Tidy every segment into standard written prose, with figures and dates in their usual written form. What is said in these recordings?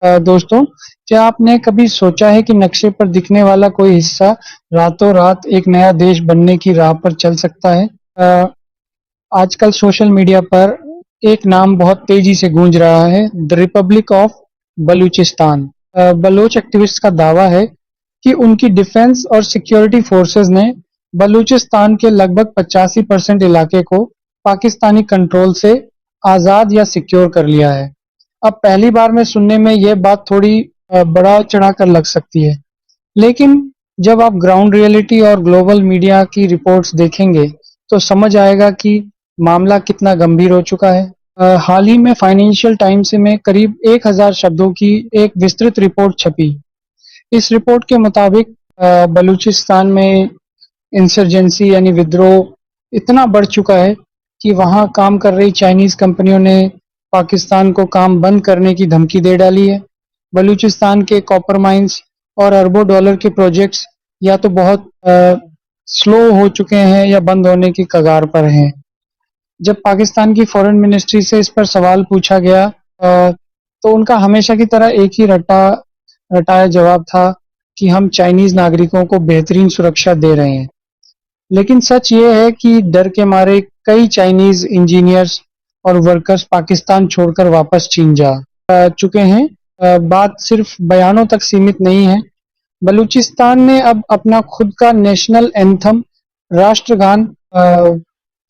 दोस्तों, क्या आपने कभी सोचा है कि नक्शे पर दिखने वाला कोई हिस्सा रातों रात एक नया देश बनने की राह पर चल सकता है? आजकल सोशल मीडिया पर एक नाम बहुत तेजी से गूंज रहा है, the republic of Balochistan. Baloch activist का दावा है कि उनकी डिफेंस और सिक्योरिटी फोर्सेस ने बलूचिस्तान के लगभग 85% इलाके को पाकिस्तानी कंट्रोल से आज़ाद या सिक्योर कर लिया है। अब पहली बार में सुनने में यह बात थोड़ी बढ़ा चढ़ाकर लग सकती है, लेकिन जब आप ग्राउंड रियलिटी और ग्लोबल मीडिया की रिपोर्ट्स देखेंगे, तो समझ आएगा कि मामला कितना गंभीर हो चुका है। हाल ही में फाइनेंशियल टाइम्स में करीब 1000 शब्दों की एक विस्तृत रिपोर्ट छपी। इस रिपोर्ट के मुताबिक बलूचिस्तान में इंसर्जेंसी यानी विद्रोह इतना बढ़ चुका है कि वहां काम कर रही चाइनीज कंपनियों ने पाकिस्तान को काम बंद करने की धमकी दे डाली है। बलूचिस्तान के कॉपर माइंस और अरबों डॉलर के प्रोजेक्ट्स या तो बहुत स्लो हो चुके हैं या बंद होने की कगार पर हैं। जब पाकिस्तान की फॉरेन मिनिस्ट्री से इस पर सवाल पूछा गया, तो उनका हमेशा की तरह एक ही रटाया जवाब था कि हम चाइनीज नागरिकों को बेहतरीन सुरक्षा दे रहे हैं। लेकिन सच ये है कि डर के मारे कई चाइनीज इंजीनियर्स और वर्कर्स पाकिस्तान छोड़कर वापस चीन जा चुके हैं। बात सिर्फ बयानों तक सीमित नहीं है। बलूचिस्तान ने अब अपना खुद का नेशनल एंथम, राष्ट्रगान,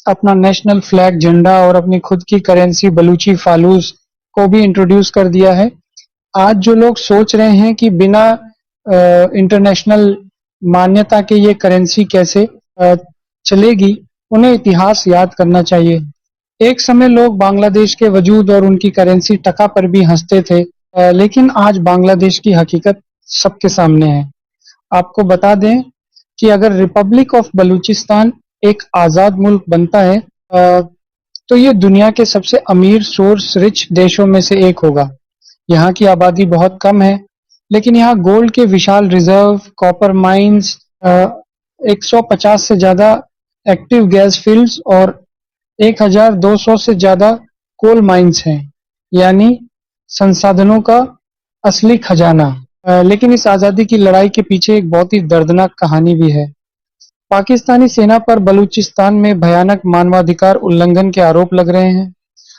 अपना नेशनल फ्लैग झंडा और अपनी खुद की करेंसी बलूची फालूस को भी इंट्रोड्यूस कर दिया है। आज जो लोग सोच रहे हैं कि बिना इंटरनेशनल मान्यता के ये करेंसी कैसे चलेगी, उन्हें इतिहास याद करना चाहिए। एक समय लोग बांग्लादेश के वजूद और उनकी करेंसी टका पर भी हंसते थे, लेकिन आज बांग्लादेश की हकीकत सबके सामने है। आपको बता दें कि अगर रिपब्लिक ऑफ बलूचिस्तान एक आज़ाद मुल्क बनता है, तो ये दुनिया के सबसे अमीर सोर्स रिच देशों में से एक होगा। यहाँ की आबादी बहुत कम है, लेकिन यहाँ गोल्ड के विशाल रिजर्व, कॉपर माइंस, 150 से ज्यादा एक्टिव गैस फील्ड्स और 1200 से ज्यादा कोल माइंस हैं, यानी संसाधनों का असली खजाना। लेकिन इस आजादी की लड़ाई के पीछे एक बहुत ही दर्दनाक कहानी भी है। पाकिस्तानी सेना पर बलूचिस्तान में भयानक मानवाधिकार उल्लंघन के आरोप लग रहे हैं।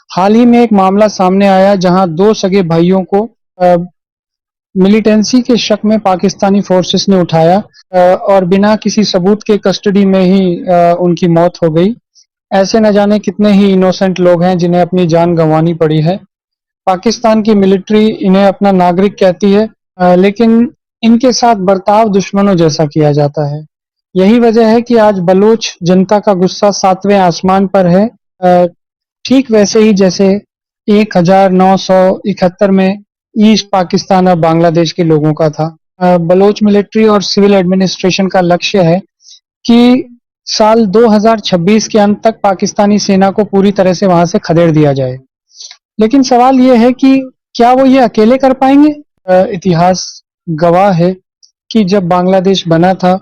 हाल ही में एक मामला सामने आया जहां 2 सगे भाइयों को मिलिटेंसी के शक में पाकिस्तानी फोर्सेस ने उठाया और बिना किसी सबूत के कस्टडी में ही उनकी मौत हो गई। ऐसे न जाने कितने ही इनोसेंट लोग हैं जिन्हें अपनी जान गंवानी पड़ी है। पाकिस्तान की मिलिट्री इन्हें अपना नागरिक कहती है, लेकिन इनके साथ बर्ताव दुश्मनों जैसा किया जाता है। यही वजह है कि आज बलोच जनता का गुस्सा 7वें आसमान पर है, ठीक वैसे ही जैसे 1971 में ईस्ट पाकिस्तान और बांग्लादेश के लोगों का था। बलोच मिलिट्री और सिविल एडमिनिस्ट्रेशन का लक्ष्य है कि साल 2026 के अंत तक पाकिस्तानी सेना को पूरी तरह से वहां से खदेड़ दिया जाए। लेकिन सवाल यह है कि क्या वो ये अकेले कर पाएंगे? इतिहास गवाह है कि जब बांग्लादेश बना था,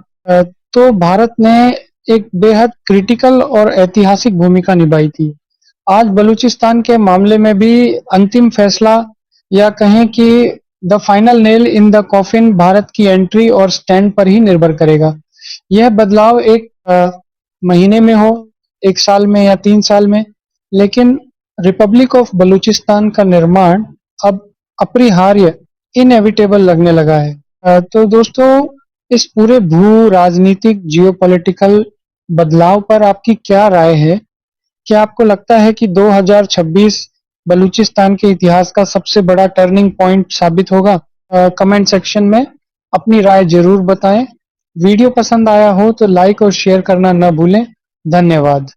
तो भारत ने एक बेहद क्रिटिकल और ऐतिहासिक भूमिका निभाई थी। आज बलूचिस्तान के मामले में भी अंतिम फैसला, या कहें कि the final nail in the coffin, Bharat की एंट्री और स्टैंड पर ही निर्भर करेगा। यह बदलाव एक महीने में हो, 1 साल में या 3 साल में, लेकिन रिपब्लिक ऑफ बलूचिस्तान का निर्माण अब अपरिहार्य, इनएविटेबल लगने लगा है। तो दोस्तों, इस पूरे भू राजनीतिक जियोपॉलिटिकल बदलाव पर आपकी क्या राय है? क्या आपको लगता है कि 2026 बलूचिस्तान के इतिहास का सबसे बड़ा टर्निंग पॉइंट साबित होगा? कमेंट सेक्शन में अपनी राय जरूर बताएं। वीडियो पसंद आया हो तो लाइक और शेयर करना न भूलें। धन्यवाद।